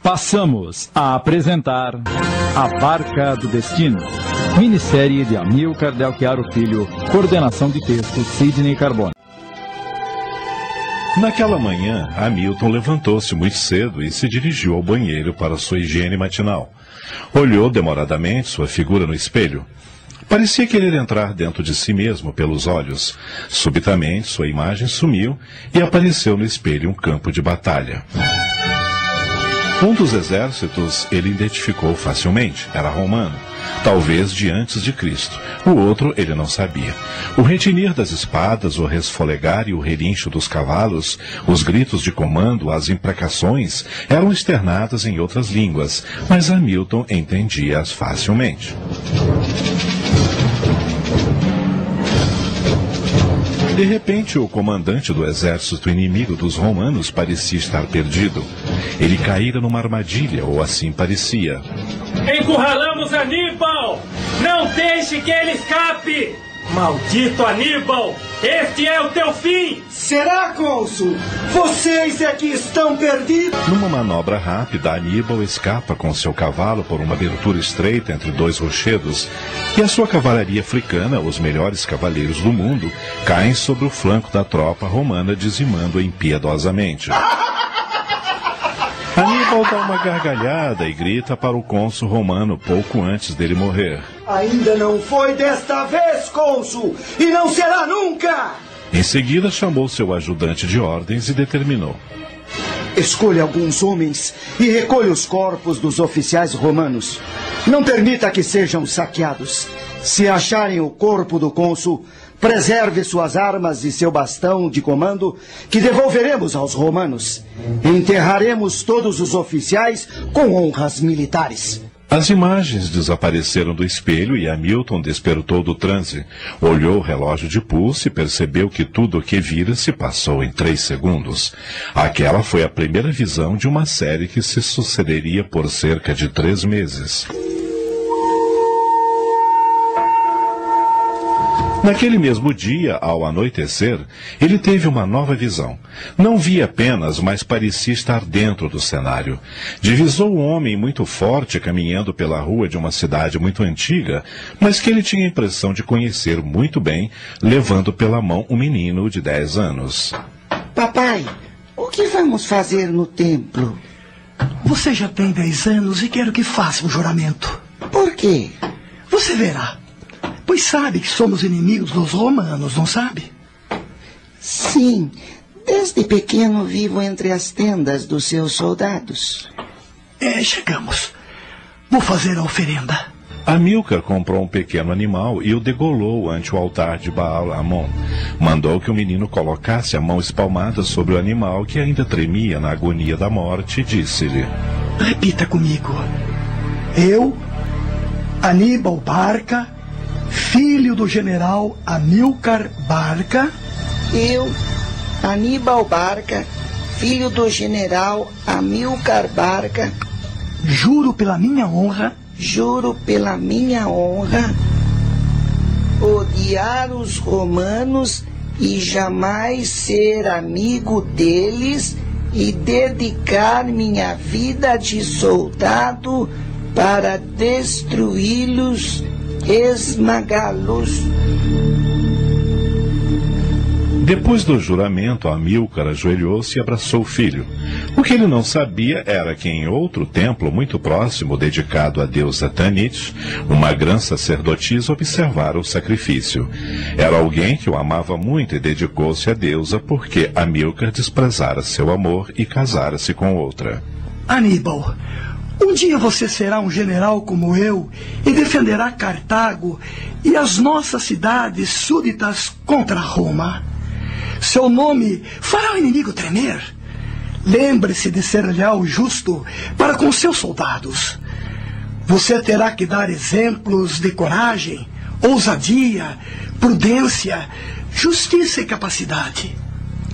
Passamos a apresentar A Barca do Destino, minissérie de Amílcar Del Chiaro Filho, coordenação de texto Sidney Carbone. Naquela manhã, Hamilton levantou-se muito cedo e se dirigiu ao banheiro para sua higiene matinal. Olhou demoradamente sua figura no espelho. Parecia querer entrar dentro de si mesmo pelos olhos. Subitamente, sua imagem sumiu e apareceu no espelho um campo de batalha. Um dos exércitos ele identificou facilmente, era romano, talvez de antes de Cristo. O outro ele não sabia. O retinir das espadas, o resfolegar e o relincho dos cavalos, os gritos de comando, as imprecações, eram externadas em outras línguas, mas Hamilton entendia-as facilmente. De repente, o comandante do exército inimigo dos romanos parecia estar perdido. Ele caíra numa armadilha, ou assim parecia. Encurralamos Aníbal! Não deixe que ele escape! Maldito Aníbal! Este é o teu fim! Será, cônsul? Vocês é que estão perdidos! Numa manobra rápida, Aníbal escapa com seu cavalo por uma abertura estreita entre dois rochedos, e a sua cavalaria africana, os melhores cavaleiros do mundo, caem sobre o flanco da tropa romana, dizimando-a impiedosamente. Aníbal dá uma gargalhada e grita para o cônsul romano pouco antes dele morrer. Ainda não foi desta vez, cônsul, e não será nunca! Em seguida, chamou seu ajudante de ordens e determinou. Escolha alguns homens e recolha os corpos dos oficiais romanos. Não permita que sejam saqueados. Se acharem o corpo do cônsul, preserve suas armas e seu bastão de comando, que devolveremos aos romanos. Enterraremos todos os oficiais com honras militares. As imagens desapareceram do espelho e Hamilton despertou do transe. Olhou o relógio de pulso e percebeu que tudo o que vira se passou em 3 segundos. Aquela foi a primeira visão de uma série que se sucederia por cerca de 3 meses. Naquele mesmo dia, ao anoitecer, ele teve uma nova visão. Não via apenas, mas parecia estar dentro do cenário. Divisou um homem muito forte caminhando pela rua de uma cidade muito antiga, mas que ele tinha a impressão de conhecer muito bem, levando pela mão um menino de 10 anos. Papai, o que vamos fazer no templo? Você já tem 10 anos e quero que faça um juramento. Por quê? Você verá. Pois sabe que somos inimigos dos romanos, não sabe? Sim, desde pequeno vivo entre as tendas dos seus soldados. Chegamos. Vou fazer a oferenda. Amílcar comprou um pequeno animal e o degolou ante o altar de Baal-Amon. Mandou que o menino colocasse a mão espalmada sobre o animal, que ainda tremia na agonia da morte, e disse-lhe: Repita comigo. Eu, Aníbal Barca, filho do general Amílcar Barca. Eu, Aníbal Barca, filho do general Amílcar Barca. Juro pela minha honra. Juro pela minha honra. Odiar os romanos e jamais ser amigo deles, e dedicar minha vida de soldado para destruí-los, esmagá-los. Depois do juramento, Amílcar ajoelhou-se e abraçou o filho. O que ele não sabia era que em outro templo muito próximo, dedicado à deusa Tanit, uma grã sacerdotisa observara o sacrifício. Era alguém que o amava muito e dedicou-se à deusa porque Amílcar desprezara seu amor e casara-se com outra. Aníbal, um dia você será um general como eu e defenderá Cartago e as nossas cidades súditas contra Roma. Seu nome fará o inimigo tremer. Lembre-se de ser leal e justo para com seus soldados. Você terá que dar exemplos de coragem, ousadia, prudência, justiça e capacidade.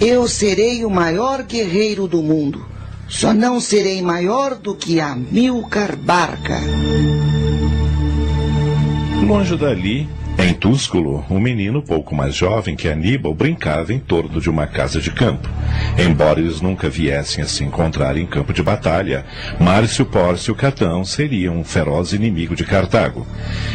Eu serei o maior guerreiro do mundo. Só não serei maior do que Amílcar Barca. Longe dali, Em Túsculo, um menino pouco mais jovem que Aníbal brincava em torno de uma casa de campo. Embora eles nunca viessem a se encontrar em campo de batalha, Márcio Pórcio Catão seria um feroz inimigo de Cartago.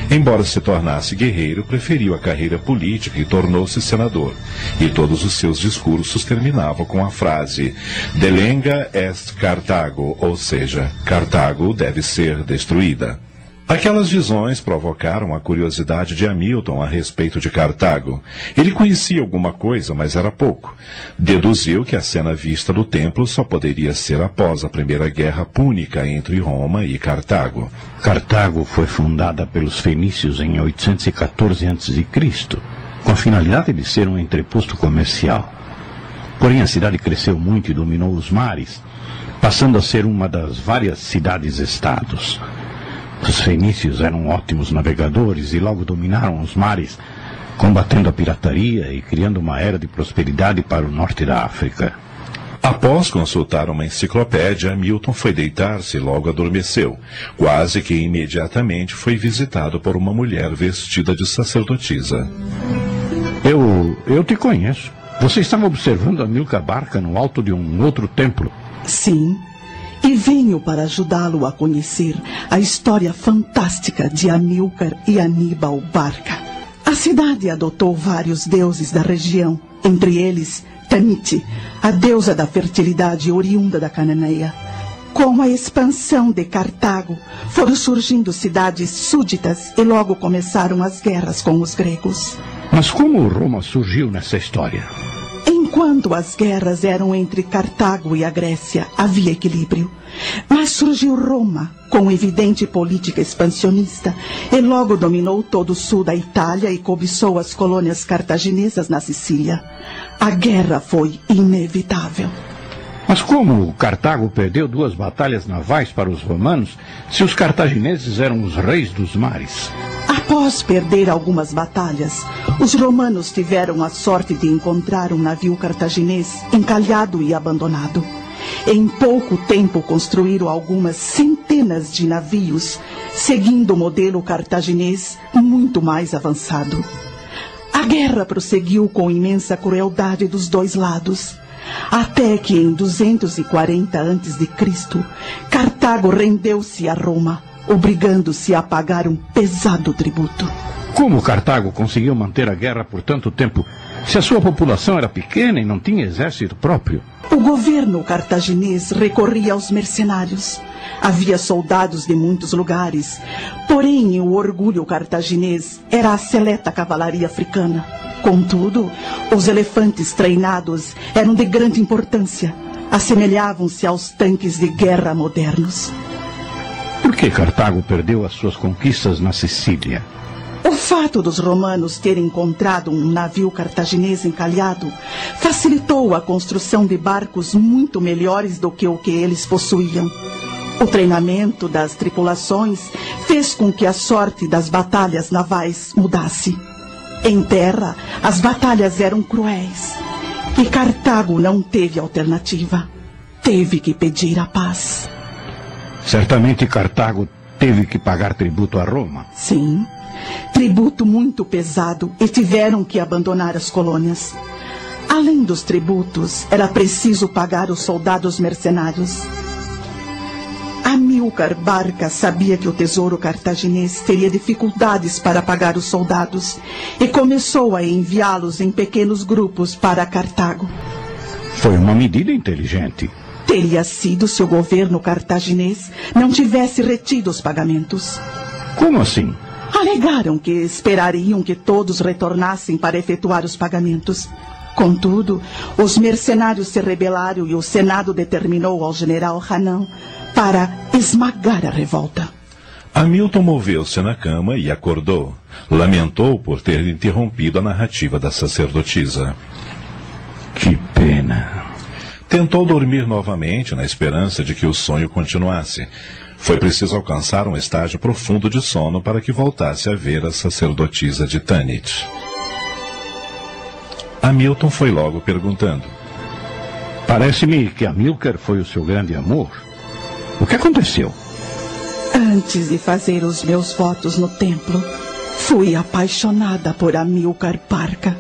Embora se tornasse guerreiro, preferiu a carreira política e tornou-se senador. E todos os seus discursos terminavam com a frase "Delenga est Cartago", ou seja, Cartago deve ser destruída. Aquelas visões provocaram a curiosidade de Hamilton a respeito de Cartago. Ele conhecia alguma coisa, mas era pouco. Deduziu que a cena vista do templo só poderia ser após a Primeira Guerra Púnica entre Roma e Cartago. Cartago foi fundada pelos fenícios em 814 a.C., com a finalidade de ser um entreposto comercial. Porém, a cidade cresceu muito e dominou os mares, passando a ser uma das várias cidades-estados. Os fenícios eram ótimos navegadores e logo dominaram os mares, combatendo a pirataria e criando uma era de prosperidade para o norte da África. Após consultar uma enciclopédia, Hamilton foi deitar-se e logo adormeceu. Quase que imediatamente foi visitado por uma mulher vestida de sacerdotisa. Eu te conheço. Você estava observando Amílcar Barca no alto de um outro templo. Sim. E venho para ajudá-lo a conhecer a história fantástica de Amílcar e Aníbal Barca. A cidade adotou vários deuses da região, entre eles Tanit, a deusa da fertilidade oriunda da Cananeia. Com a expansão de Cartago, foram surgindo cidades súditas e logo começaram as guerras com os gregos. Mas como Roma surgiu nessa história? Enquanto as guerras eram entre Cartago e a Grécia, havia equilíbrio. Mas surgiu Roma, com evidente política expansionista, e logo dominou todo o sul da Itália e cobiçou as colônias cartaginesas na Sicília. A guerra foi inevitável. Mas como Cartago perdeu 2 batalhas navais para os romanos, se os cartagineses eram os reis dos mares? Após perder algumas batalhas, os romanos tiveram a sorte de encontrar um navio cartaginês encalhado e abandonado. Em pouco tempo construíram algumas centenas de navios, seguindo o modelo cartaginês muito mais avançado. A guerra prosseguiu com imensa crueldade dos dois lados, até que em 240 a.C., Cartago rendeu-se a Roma, obrigando-se a pagar um pesado tributo. Como Cartago conseguiu manter a guerra por tanto tempo, se a sua população era pequena e não tinha exército próprio? O governo cartaginês recorria aos mercenários. Havia soldados de muitos lugares, porém o orgulho cartaginês era a seleta cavalaria africana. Contudo, os elefantes treinados eram de grande importância, assemelhavam-se aos tanques de guerra modernos. Por que Cartago perdeu as suas conquistas na Sicília? O fato dos romanos terem encontrado um navio cartaginês encalhado facilitou a construção de barcos muito melhores do que o que eles possuíam. O treinamento das tripulações fez com que a sorte das batalhas navais mudasse. Em terra, as batalhas eram cruéis e Cartago não teve alternativa. Teve que pedir a paz. Certamente Cartago teve que pagar tributo a Roma. Sim, tributo muito pesado e tiveram que abandonar as colônias. Além dos tributos, era preciso pagar os soldados mercenários. Amílcar Barca sabia que o tesouro cartaginês teria dificuldades para pagar os soldados e começou a enviá-los em pequenos grupos para Cartago. Foi uma medida inteligente. Teria sido se o governo cartaginês não tivesse retido os pagamentos. Como assim? Alegaram que esperariam que todos retornassem para efetuar os pagamentos. Contudo, os mercenários se rebelaram e o Senado determinou ao general Hanão para esmagar a revolta. Hamilton moveu-se na cama e acordou. Lamentou por ter interrompido a narrativa da sacerdotisa. Que pena. Tentou dormir novamente na esperança de que o sonho continuasse. Foi preciso alcançar um estágio profundo de sono para que voltasse a ver a sacerdotisa de Tanit. Hamilton foi logo perguntando. Parece-me que Amílcar foi o seu grande amor. O que aconteceu? Antes de fazer os meus votos no templo, Fui apaixonada por Amílcar Barca.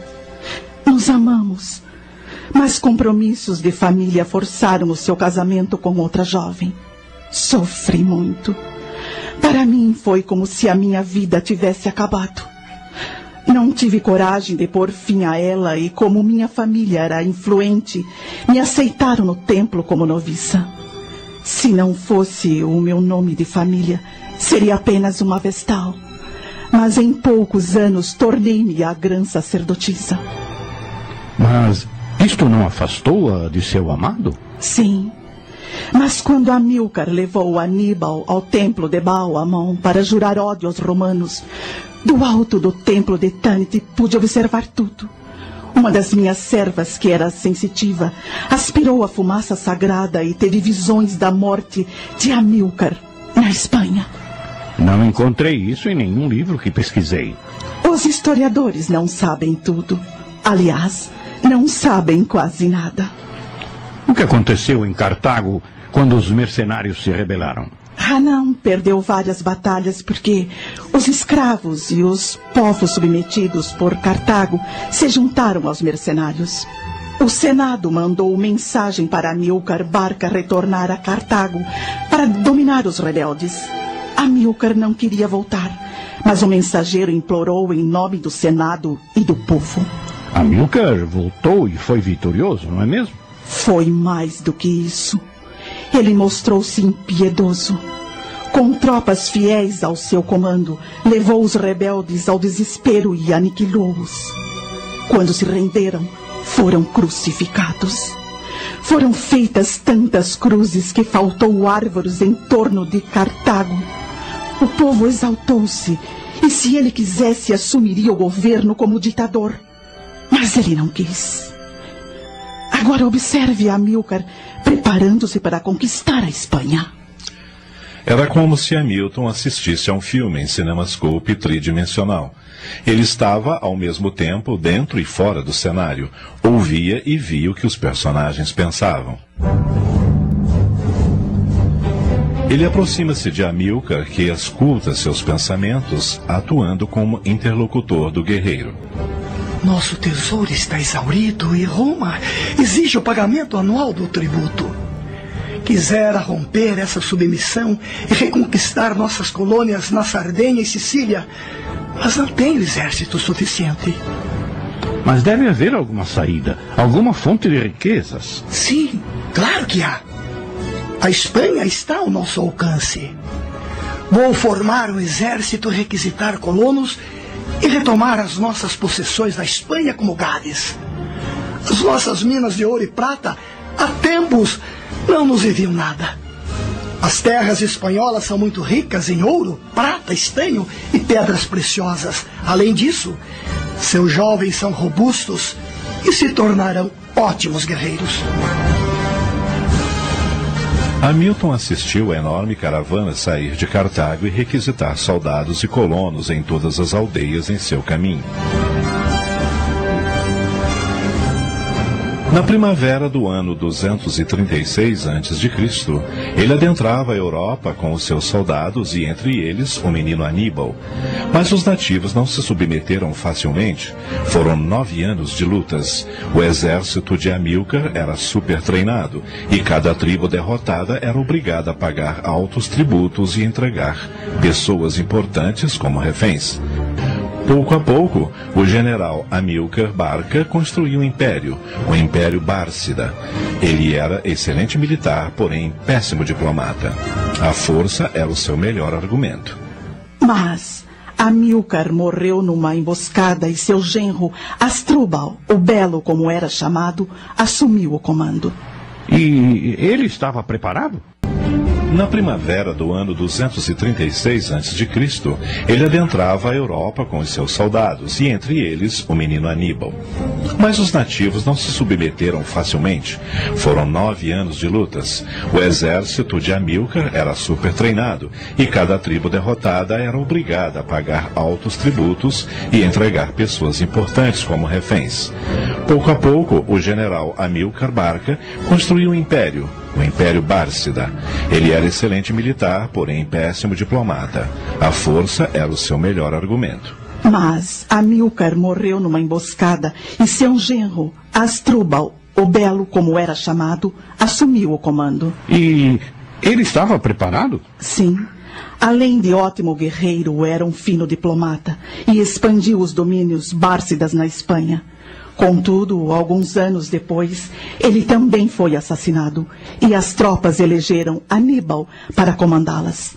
Nos amamos, mas compromissos de família forçaram o seu casamento com outra jovem. Sofri muito. Para mim foi como se a minha vida tivesse acabado. Não tive coragem de pôr fim a ela e, como minha família era influente, me aceitaram no templo como noviça. Se não fosse o meu nome de família, seria apenas uma vestal. Mas em poucos anos tornei-me a grã sacerdotisa. Mas isto não afastou-a de seu amado? Sim. Mas quando Amílcar levou Aníbal ao templo de Baal-Amon para jurar ódio aos romanos, do alto do templo de Tânite pude observar tudo. Uma das minhas servas, que era sensitiva, aspirou a fumaça sagrada e teve visões da morte de Amílcar na Espanha. Não encontrei isso em nenhum livro que pesquisei. Os historiadores não sabem tudo. Aliás, não sabem quase nada. O que aconteceu em Cartago quando os mercenários se rebelaram? Hanão perdeu várias batalhas porque os escravos e os povos submetidos por Cartago se juntaram aos mercenários. O Senado mandou mensagem para Amílcar Barca retornar a Cartago para dominar os rebeldes. Amílcar não queria voltar, mas o mensageiro implorou em nome do Senado e do povo. Amílcar voltou e foi vitorioso, não é mesmo? Foi mais do que isso. Ele mostrou-se impiedoso. Com tropas fiéis ao seu comando, levou os rebeldes ao desespero e aniquilou-os. Quando se renderam, foram crucificados. Foram feitas tantas cruzes que faltou árvores em torno de Cartago. O povo exaltou-se, e se ele quisesse, assumiria o governo como ditador. Mas ele não quis. Agora observe Amílcar preparando-se para conquistar a Espanha. Era como se Hamilton assistisse a um filme em cinemascope tridimensional. Ele estava, ao mesmo tempo, dentro e fora do cenário. Ouvia e via o que os personagens pensavam. Ele aproxima-se de Amílcar, que escuta seus pensamentos, atuando como interlocutor do guerreiro. Nosso tesouro está exaurido e Roma exige o pagamento anual do tributo. Quisera romper essa submissão e reconquistar nossas colônias na Sardenha e Sicília, mas não tenho exército suficiente. Mas deve haver alguma saída, alguma fonte de riquezas. Sim, claro que há. A Espanha está ao nosso alcance. Vou formar um exército, requisitar colonos e retomar as nossas possessões da Espanha como Gades. As nossas minas de ouro e prata há tempos não nos enviam nada. As terras espanholas são muito ricas em ouro, prata, estanho e pedras preciosas. Além disso, seus jovens são robustos e se tornarão ótimos guerreiros. Hamilton assistiu a enorme caravana sair de Cartago e requisitar soldados e colonos em todas as aldeias em seu caminho. Na primavera do ano 236 a.C., ele adentrava a Europa com os seus soldados e, entre eles, o menino Aníbal. Mas os nativos não se submeteram facilmente. Foram 9 anos de lutas. O exército de Amílcar era super treinado e cada tribo derrotada era obrigada a pagar altos tributos e entregar pessoas importantes como reféns. Pouco a pouco, o general Amílcar Barca construiu um império, o Império Bárcida. Ele era excelente militar, porém péssimo diplomata. A força era o seu melhor argumento. Mas Amílcar morreu numa emboscada e seu genro Asdrúbal, o Belo como era chamado, assumiu o comando. E ele estava preparado? Na primavera do ano 236 a.C., ele adentrava a Europa com os seus soldados, e entre eles o menino Aníbal. Mas os nativos não se submeteram facilmente. Foram 9 anos de lutas. O exército de Amílcar era super treinado, e cada tribo derrotada era obrigada a pagar altos tributos e entregar pessoas importantes como reféns. Pouco a pouco, o general Amílcar Barca construiu um império, o Império Bárcida. Ele era excelente militar, porém péssimo diplomata. A força era o seu melhor argumento. Mas Amílcar morreu numa emboscada e seu genro, Hasdrúbal, o Belo, como era chamado, assumiu o comando. E ele estava preparado? Sim. Além de ótimo guerreiro, era um fino diplomata e expandiu os domínios bárcidas na Espanha. Contudo, alguns anos depois, ele também foi assassinado e as tropas elegeram Aníbal para comandá-las.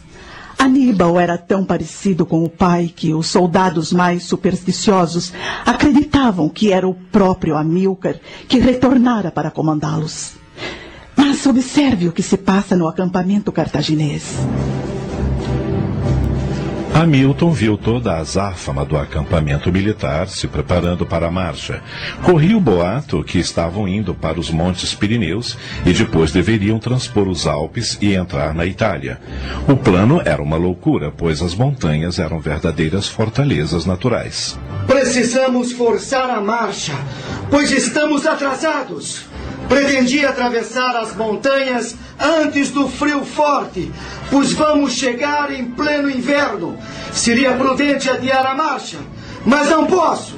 Aníbal era tão parecido com o pai que os soldados mais supersticiosos acreditavam que era o próprio Amílcar que retornara para comandá-los. Mas observe o que se passa no acampamento cartaginês. Hamilton viu toda a azáfama do acampamento militar se preparando para a marcha. Corria o boato que estavam indo para os Montes Pirineus e depois deveriam transpor os Alpes e entrar na Itália. O plano era uma loucura, pois as montanhas eram verdadeiras fortalezas naturais. Precisamos forçar a marcha, pois estamos atrasados. Pretendia atravessar as montanhas antes do frio forte, pois vamos chegar em pleno inverno. Seria prudente adiar a marcha, mas não posso.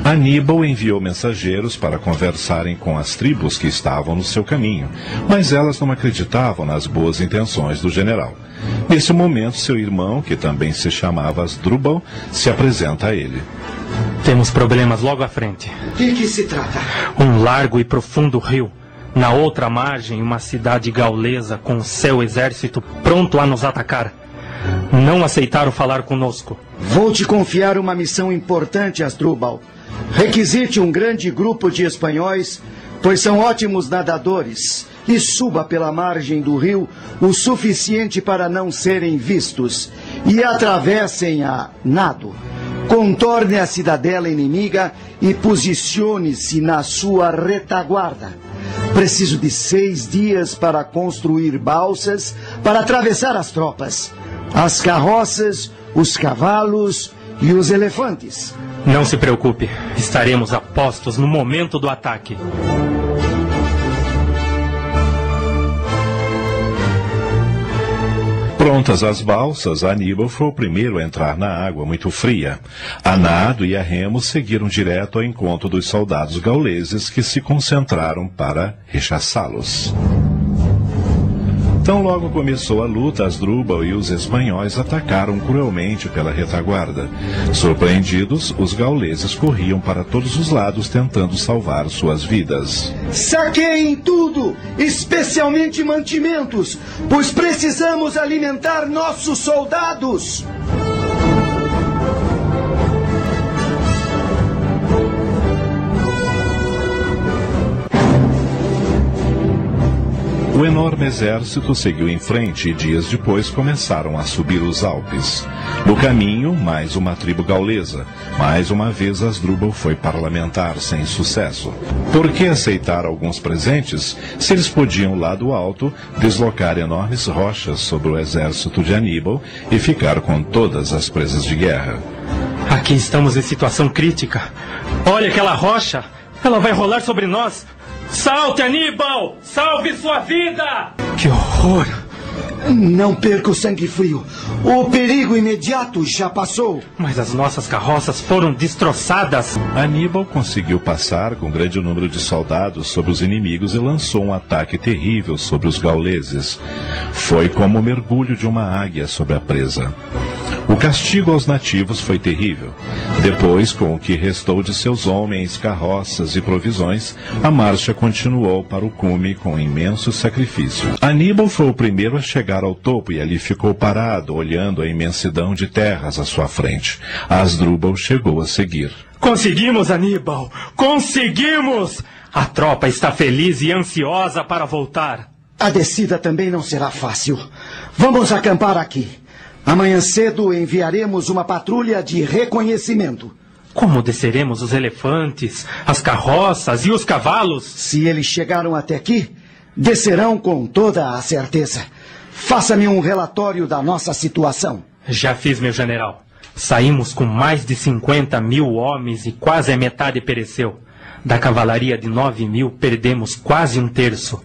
Aníbal enviou mensageiros para conversarem com as tribos que estavam no seu caminho, mas elas não acreditavam nas boas intenções do general. Nesse momento, seu irmão, que também se chamava Hasdrúbal, se apresenta a ele. Temos problemas logo à frente. De que se trata? Um largo e profundo rio. Na outra margem, uma cidade gaulesa com seu exército pronto a nos atacar. Não aceitaram falar conosco. Vou te confiar uma missão importante, Hasdrúbal. Requisite um grande grupo de espanhóis, pois são ótimos nadadores, e suba pela margem do rio o suficiente para não serem vistos, e atravessem a nado. Contorne a cidadela inimiga e posicione-se na sua retaguarda. Preciso de 6 dias para construir balsas para atravessar as tropas, as carroças, os cavalos e os elefantes. Não se preocupe, estaremos a postos no momento do ataque. Prontas as balsas, Aníbal foi o primeiro a entrar na água muito fria. A nado e a remo seguiram direto ao encontro dos soldados gauleses que se concentraram para rechaçá-los. Tão logo começou a luta, Hasdrúbal e os espanhóis atacaram cruelmente pela retaguarda. Surpreendidos, os gauleses corriam para todos os lados tentando salvar suas vidas. Saqueiem tudo, especialmente mantimentos, pois precisamos alimentar nossos soldados. O enorme exército seguiu em frente e dias depois começaram a subir os Alpes. No caminho, mais uma tribo gaulesa. Mais uma vez, Hasdrúbal foi parlamentar sem sucesso. Por que aceitar alguns presentes se eles podiam, lá do alto, deslocar enormes rochas sobre o exército de Aníbal e ficar com todas as presas de guerra? Aqui estamos em situação crítica. Olha aquela rocha! Ela vai rolar sobre nós! Salte, Aníbal! Salve sua vida! Que horror! Não perca o sangue frio. O perigo imediato já passou. Mas as nossas carroças foram destroçadas. Aníbal conseguiu passar com grande número de soldados sobre os inimigos e lançou um ataque terrível sobre os gauleses. Foi como o mergulho de uma águia sobre a presa. O castigo aos nativos foi terrível. Depois, com o que restou de seus homens, carroças e provisões, a marcha continuou para o cume com imenso sacrifício. Aníbal foi o primeiro a chegar ao topo e ali ficou parado, olhando a imensidão de terras à sua frente. Hasdrúbal chegou a seguir. Conseguimos, Aníbal! Conseguimos! A tropa está feliz e ansiosa para voltar. A descida também não será fácil. Vamos acampar aqui. Amanhã cedo enviaremos uma patrulha de reconhecimento. Como desceremos os elefantes, as carroças e os cavalos? Se eles chegaram até aqui, descerão com toda a certeza. Faça-me um relatório da nossa situação. Já fiz, meu general. Saímos com mais de 50.000 homens e quase a metade pereceu. Da cavalaria de 9.000, perdemos quase um terço.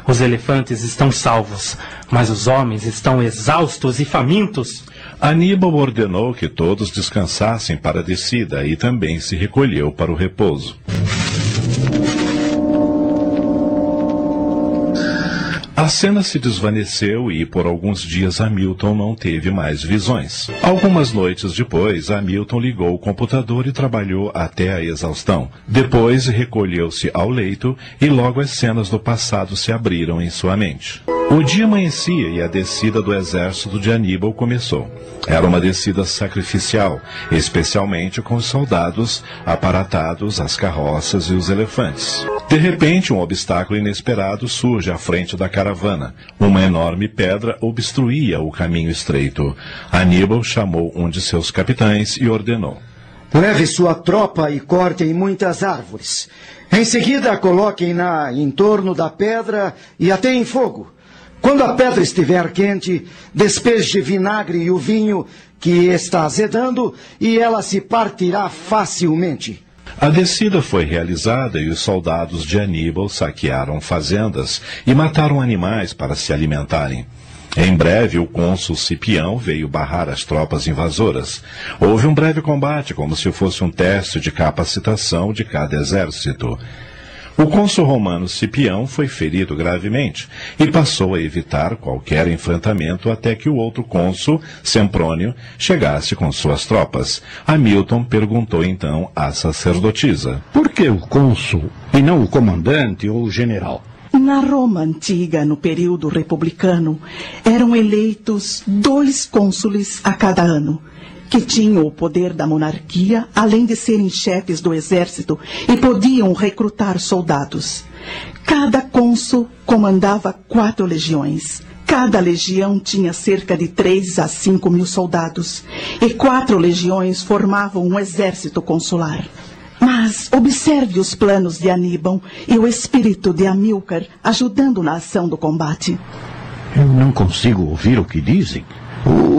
Os elefantes estão salvos, mas os homens estão exaustos e famintos. Aníbal ordenou que todos descansassem para a descida e também se recolheu para o repouso. A cena se desvaneceu e por alguns dias Hamilton não teve mais visões. Algumas noites depois, Hamilton ligou o computador e trabalhou até a exaustão. Depois recolheu-se ao leito e logo as cenas do passado se abriram em sua mente. O dia amanhecia e a descida do exército de Aníbal começou. Era uma descida sacrificial, especialmente com os soldados aparatados, as carroças e os elefantes. De repente, um obstáculo inesperado surge à frente da caravana. Uma enorme pedra obstruía o caminho estreito. Aníbal chamou um de seus capitães e ordenou: leve sua tropa e cortem muitas árvores. Em seguida, coloquem-na em torno da pedra e até em fogo. Quando a pedra estiver quente, despeje vinagre e o vinho que está azedando e ela se partirá facilmente. A descida foi realizada e os soldados de Aníbal saquearam fazendas e mataram animais para se alimentarem. Em breve, o cônsul Cipião veio barrar as tropas invasoras. Houve um breve combate, como se fosse um teste de capacitação de cada exército. O cônsul romano Cipião foi ferido gravemente e passou a evitar qualquer enfrentamento até que o outro cônsul, Semprônio, chegasse com suas tropas. Hamilton perguntou então à sacerdotisa: por que o cônsul e não o comandante ou o general? Na Roma antiga, no período republicano, eram eleitos 2 cônsules a cada ano, que tinham o poder da monarquia, além de serem chefes do exército, e podiam recrutar soldados. Cada cônsul comandava 4 legiões. Cada legião tinha cerca de 3 a 5 mil soldados, e 4 legiões formavam um exército consular. Mas observe os planos de Aníbal e o espírito de Amílcar ajudando na ação do combate. Eu não consigo ouvir o que dizem.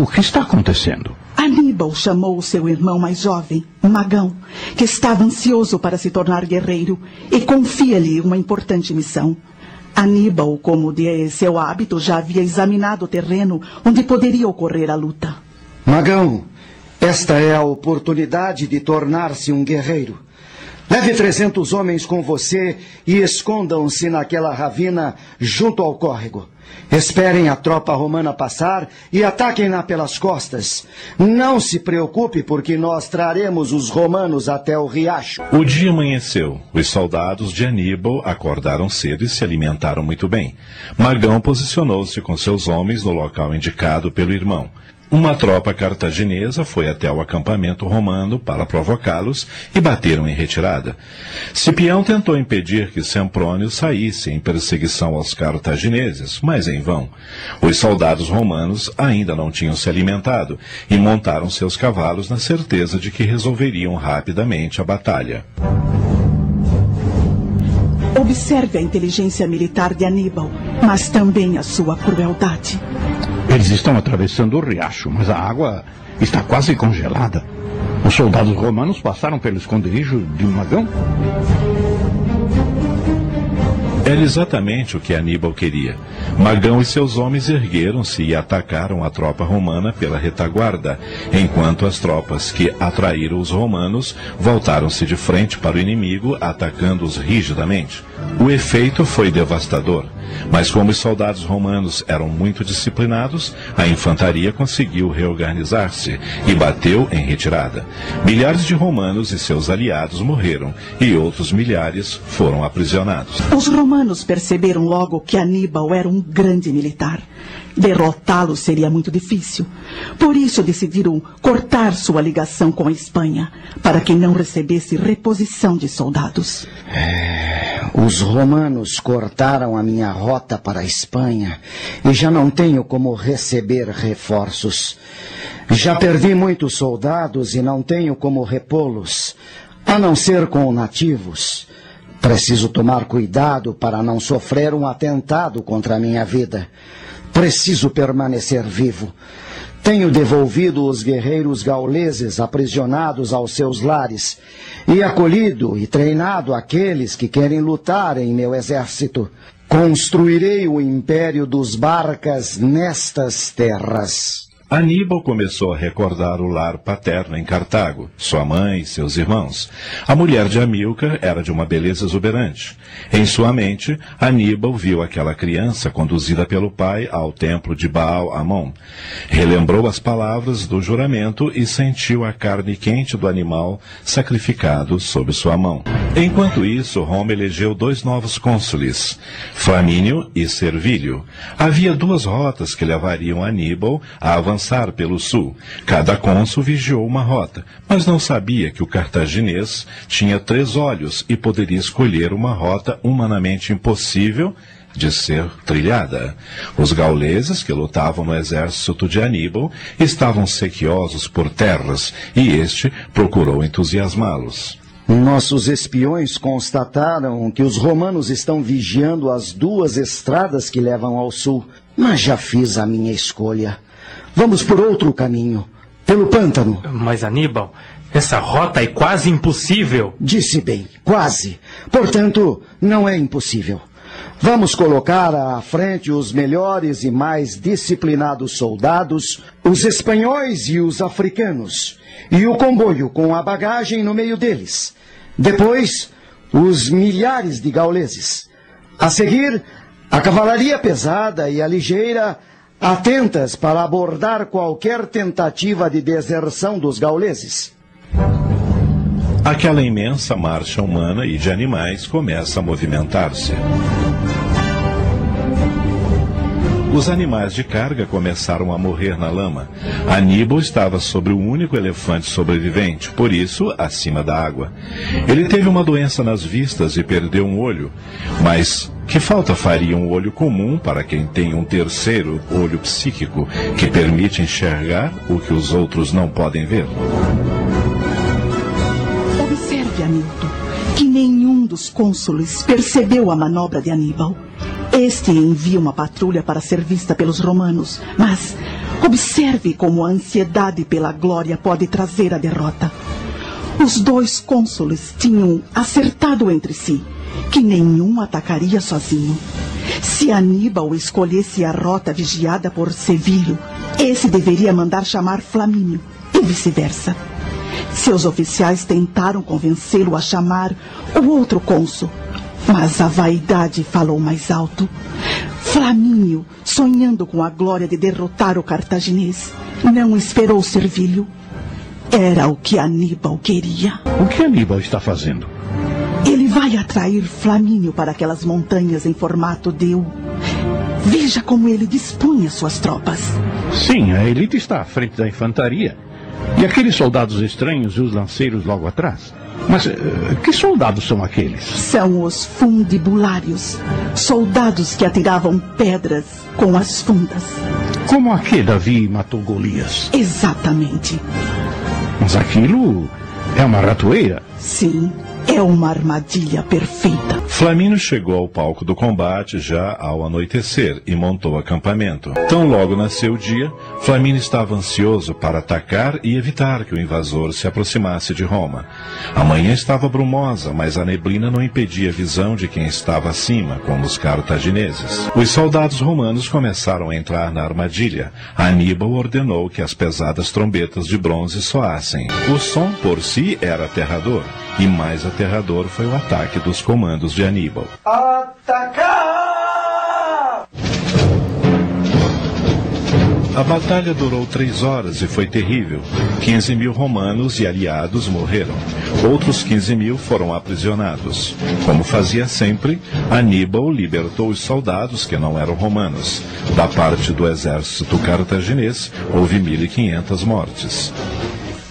O que está acontecendo? Aníbal chamou o seu irmão mais jovem, Magão, que estava ansioso para se tornar guerreiro, e confia-lhe uma importante missão. Aníbal, como de seu hábito, já havia examinado o terreno onde poderia ocorrer a luta. Magão, esta é a oportunidade de tornar-se um guerreiro. Leve 300 homens com você e escondam-se naquela ravina junto ao córrego. Esperem a tropa romana passar e ataquem-na pelas costas. Não se preocupe, porque nós traremos os romanos até o riacho. O dia amanheceu. Os soldados de Aníbal acordaram cedo e se alimentaram muito bem. Magão posicionou-se com seus homens no local indicado pelo irmão. Uma tropa cartaginesa foi até o acampamento romano para provocá-los e bateram em retirada. Cipião tentou impedir que Semprônio saísse em perseguição aos cartagineses, mas em vão. Os soldados romanos ainda não tinham se alimentado e montaram seus cavalos na certeza de que resolveriam rapidamente a batalha. Observe a inteligência militar de Aníbal, mas também a sua crueldade. Eles estão atravessando o riacho, mas a água está quase congelada. Os soldados romanos passaram pelo esconderijo de Magão? Era exatamente o que Aníbal queria. Magão e seus homens ergueram-se e atacaram a tropa romana pela retaguarda, enquanto as tropas que atraíram os romanos voltaram-se de frente para o inimigo, atacando-os rigidamente. O efeito foi devastador, mas como os soldados romanos eram muito disciplinados, a infantaria conseguiu reorganizar-se e bateu em retirada. Milhares de romanos e seus aliados morreram e outros milhares foram aprisionados. Os romanos perceberam logo que Aníbal era um grande militar. Derrotá-lo seria muito difícil. Por isso decidiram cortar sua ligação com a Espanha, para que não recebesse reposição de soldados. Os romanos cortaram a minha rota para a Espanha e já não tenho como receber reforços. Já perdi muitos soldados e não tenho como repô-los, a não ser com nativos. Preciso tomar cuidado para não sofrer um atentado contra a minha vida. Preciso permanecer vivo. Tenho devolvido os guerreiros gauleses aprisionados aos seus lares e acolhido e treinado aqueles que querem lutar em meu exército. Construirei o império dos Barcas nestas terras. Aníbal começou a recordar o lar paterno em Cartago, sua mãe e seus irmãos. A mulher de Amílcar era de uma beleza exuberante. Em sua mente, Aníbal viu aquela criança conduzida pelo pai ao templo de Baal-Amon. Relembrou as palavras do juramento e sentiu a carne quente do animal sacrificado sob sua mão. Enquanto isso, Roma elegeu 2 novos cônsules, Flamínio e Servílio. Havia 2 rotas que levariam Aníbal a avançar pelo sul. Cada cônsul vigiou uma rota, mas não sabia que o cartaginês tinha 3 olhos e poderia escolher uma rota humanamente impossível de ser trilhada. Os gauleses, que lutavam no exército de Aníbal, estavam sequiosos por terras, e este procurou entusiasmá-los. Nossos espiões constataram que os romanos estão vigiando as 2 estradas que levam ao sul, mas já fiz a minha escolha. Vamos por outro caminho, pelo pântano. Mas, Aníbal, essa rota é quase impossível. Disse bem, quase. Portanto, não é impossível. Vamos colocar à frente os melhores e mais disciplinados soldados, os espanhóis e os africanos, e o comboio com a bagagem no meio deles. Depois, os milhares de gauleses. A seguir, a cavalaria pesada e a ligeira, atentas para abordar qualquer tentativa de deserção dos gauleses. Aquela imensa marcha humana e de animais começa a movimentar-se. Os animais de carga começaram a morrer na lama. Aníbal estava sobre o único elefante sobrevivente, por isso, acima da água. Ele teve uma doença nas vistas e perdeu um olho. Mas que falta faria um olho comum para quem tem um terceiro olho psíquico, que permite enxergar o que os outros não podem ver? Observe, Hamilton, que nenhum dos cônsules percebeu a manobra de Aníbal. Este envia uma patrulha para ser vista pelos romanos, mas observe como a ansiedade pela glória pode trazer a derrota. Os 2 cônsules tinham acertado entre si que nenhum atacaria sozinho. Se Aníbal escolhesse a rota vigiada por Servílio, esse deveria mandar chamar Flamínio, e vice-versa. Seus oficiais tentaram convencê-lo a chamar o outro cônsul, mas a vaidade falou mais alto. Flamínio, sonhando com a glória de derrotar o cartaginês, não esperou Servílio. Era o que Aníbal queria. O que Aníbal está fazendo? Ele vai atrair Flamínio para aquelas montanhas em formato de U. Veja como ele dispunha suas tropas. Sim, a elite está à frente da infantaria. E aqueles soldados estranhos e os lanceiros logo atrás? Mas que soldados são aqueles? São os fundibulários, soldados que atiravam pedras com as fundas. Como aquele Davi matou Golias? Exatamente. Mas aquilo é uma ratoeira? Sim, é uma armadilha perfeita. Flamínio chegou ao palco do combate já ao anoitecer e montou acampamento. Tão logo nasceu o dia, Flamínio estava ansioso para atacar e evitar que o invasor se aproximasse de Roma. A manhã estava brumosa, mas a neblina não impedia a visão de quem estava acima, como os cartagineses. Os soldados romanos começaram a entrar na armadilha. Aníbal ordenou que as pesadas trombetas de bronze soassem. O som por si era aterrador, e mais aterrador foi o ataque dos comandos de Aníbal. Atacar! A batalha durou 3 horas e foi terrível. 15.000 romanos e aliados morreram. Outros 15.000 foram aprisionados. Como fazia sempre, Aníbal libertou os soldados que não eram romanos. Da parte do exército cartaginês, houve 1.500 mortes.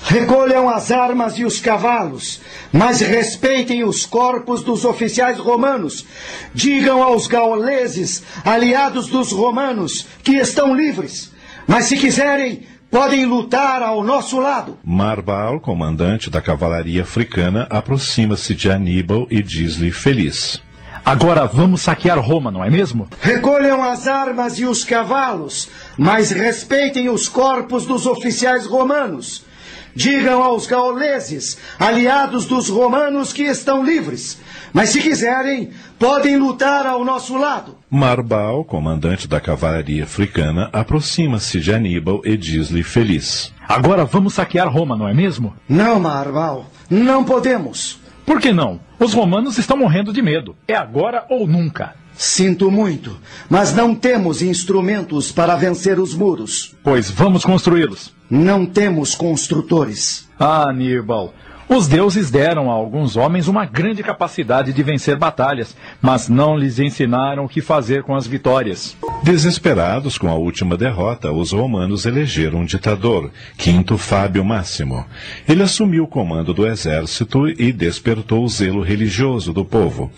Recolham as armas e os cavalos, mas respeitem os corpos dos oficiais romanos. Digam aos gauleses, aliados dos romanos, que estão livres. Mas se quiserem, podem lutar ao nosso lado. Marbal, comandante da cavalaria africana, aproxima-se de Aníbal e diz-lhe feliz: Agora vamos saquear Roma, não é mesmo? Recolham as armas e os cavalos, mas respeitem os corpos dos oficiais romanos. Digam aos gauleses, aliados dos romanos, que estão livres. Mas se quiserem, podem lutar ao nosso lado. Marbal, comandante da cavalaria africana, aproxima-se de Aníbal e diz-lhe feliz: Agora vamos saquear Roma, não é mesmo? Não, Marbal, não podemos. Por que não? Os romanos estão morrendo de medo. É agora ou nunca. Sinto muito, mas não temos instrumentos para vencer os muros. Pois vamos construí-los. Não temos construtores. Ah, Aníbal, os deuses deram a alguns homens uma grande capacidade de vencer batalhas, mas não lhes ensinaram o que fazer com as vitórias. Desesperados com a última derrota, os romanos elegeram um ditador, Quinto Fábio Máximo. Ele assumiu o comando do exército e despertou o zelo religioso do povo.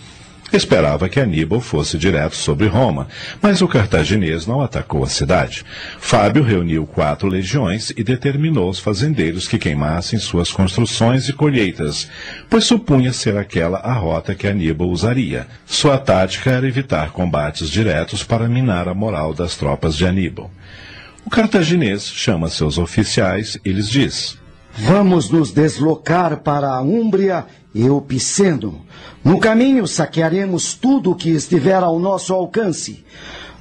Esperava que Aníbal fosse direto sobre Roma, mas o cartaginês não atacou a cidade. Fábio reuniu 4 legiões e determinou aos fazendeiros que queimassem suas construções e colheitas, pois supunha ser aquela a rota que Aníbal usaria. Sua tática era evitar combates diretos para minar a moral das tropas de Aníbal. O cartaginês chama seus oficiais e lhes diz: Vamos nos deslocar para a Úmbria e o Piceno. No caminho saquearemos tudo o que estiver ao nosso alcance.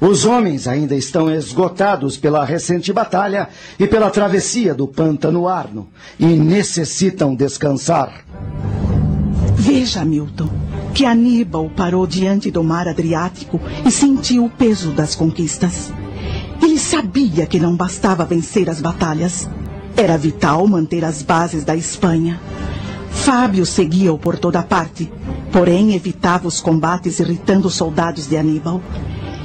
Os homens ainda estão esgotados pela recente batalha e pela travessia do pântano Arno e necessitam descansar. Veja, Milton, que Aníbal parou diante do mar Adriático e sentiu o peso das conquistas. Ele sabia que não bastava vencer as batalhas. Era vital manter as bases da Espanha. Fábio seguia-o por toda parte, porém evitava os combates irritando os soldados de Aníbal.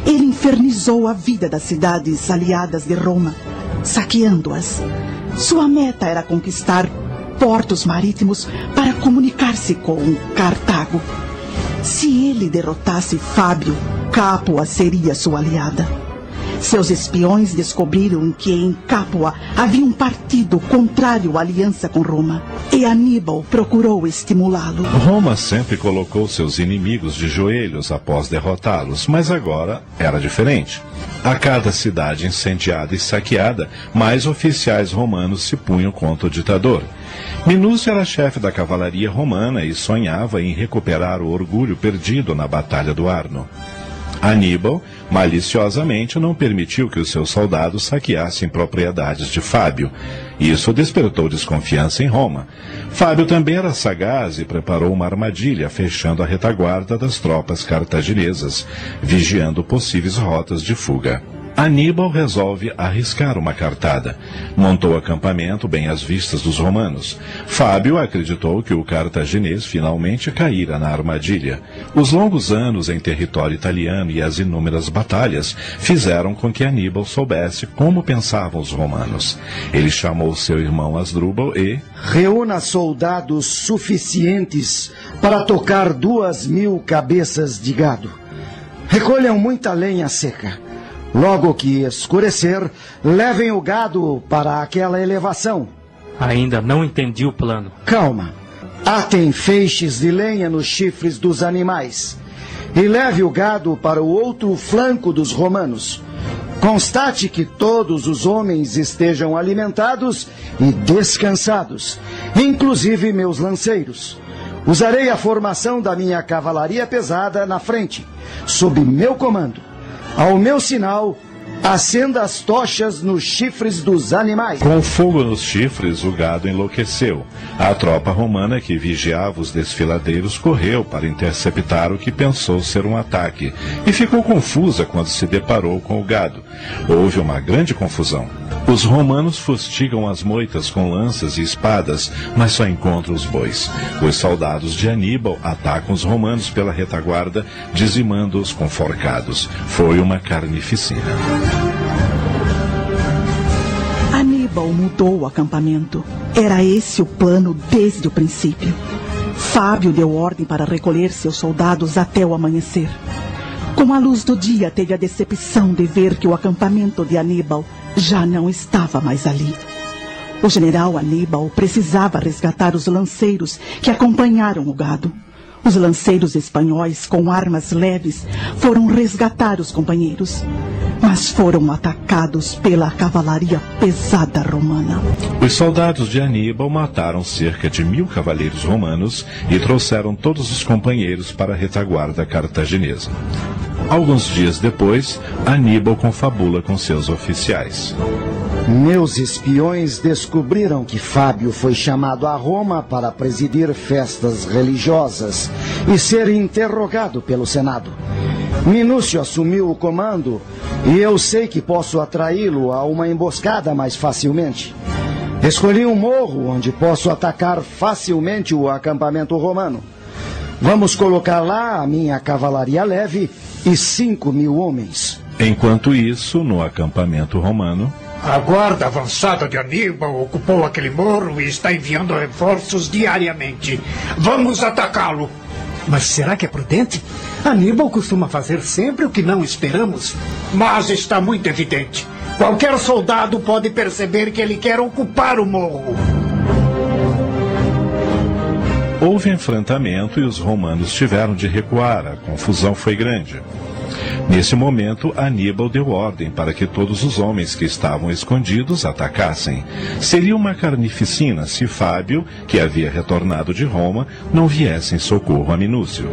Ele infernizou a vida das cidades aliadas de Roma, saqueando-as. Sua meta era conquistar portos marítimos para comunicar-se com Cartago. Se ele derrotasse Fábio, Capua seria sua aliada. Seus espiões descobriram que em Capua havia um partido contrário à aliança com Roma, e Aníbal procurou estimulá-lo. Roma sempre colocou seus inimigos de joelhos após derrotá-los, mas agora era diferente. A cada cidade incendiada e saqueada, mais oficiais romanos se punham contra o ditador. Minúcio era chefe da cavalaria romana e sonhava em recuperar o orgulho perdido na Batalha do Arno. Aníbal, maliciosamente, não permitiu que os seus soldados saqueassem propriedades de Fábio. Isso despertou desconfiança em Roma. Fábio também era sagaz e preparou uma armadilha, fechando a retaguarda das tropas cartaginesas, vigiando possíveis rotas de fuga. Aníbal resolve arriscar uma cartada. Montou acampamento bem às vistas dos romanos. Fábio acreditou que o cartaginês finalmente caíra na armadilha. Os longos anos em território italiano e as inúmeras batalhas fizeram com que Aníbal soubesse como pensavam os romanos. Ele chamou seu irmão Asdrúbal e... Reúna soldados suficientes para tocar 2.000 cabeças de gado. Recolham muita lenha seca. Logo que escurecer, levem o gado para aquela elevação. Ainda não entendi o plano. Calma. Atem feixes de lenha nos chifres dos animais. E leve o gado para o outro flanco dos romanos. Constate que todos os homens estejam alimentados e descansados, inclusive meus lanceiros. Usarei a formação da minha cavalaria pesada na frente, sob meu comando. Ao meu sinal, acenda as tochas nos chifres dos animais. Com fogo nos chifres, o gado enlouqueceu. A tropa romana que vigiava os desfiladeiros correu para interceptar o que pensou ser um ataque e ficou confusa quando se deparou com o gado. Houve uma grande confusão. Os romanos fustigam as moitas com lanças e espadas, mas só encontram os bois. Os soldados de Aníbal atacam os romanos pela retaguarda, dizimando-os com forcados. Foi uma carnificina. Aníbal mudou o acampamento. Era esse o plano desde o princípio. Fábio deu ordem para recolher seus soldados até o amanhecer. Com a luz do dia, teve a decepção de ver que o acampamento de Aníbal já não estava mais ali. O general Aníbal precisava resgatar os lanceiros que acompanharam o gado. Os lanceiros espanhóis, com armas leves, foram resgatar os companheiros. mas foram atacados pela cavalaria pesada romana. Os soldados de Aníbal mataram cerca de 1000 cavaleiros romanos e trouxeram todos os companheiros para a retaguarda cartaginesa. Alguns dias depois, Aníbal confabula com seus oficiais. Meus espiões descobriram que Fábio foi chamado a Roma para presidir festas religiosas e ser interrogado pelo Senado. Minúcio assumiu o comando e eu sei que posso atraí-lo a uma emboscada mais facilmente. Escolhi um morro onde posso atacar facilmente o acampamento romano. Vamos colocar lá a minha cavalaria leve e 5.000 homens. Enquanto isso, no acampamento romano, a guarda avançada de Aníbal ocupou aquele morro e está enviando reforços diariamente. Vamos atacá-lo. Mas será que é prudente? Aníbal costuma fazer sempre o que não esperamos. Mas está muito evidente. Qualquer soldado pode perceber que ele quer ocupar o morro. Houve enfrentamento e os romanos tiveram de recuar. A confusão foi grande. Nesse momento, Aníbal deu ordem para que todos os homens que estavam escondidos atacassem. Seria uma carnificina se Fábio, que havia retornado de Roma, não viesse em socorro a Minúcio.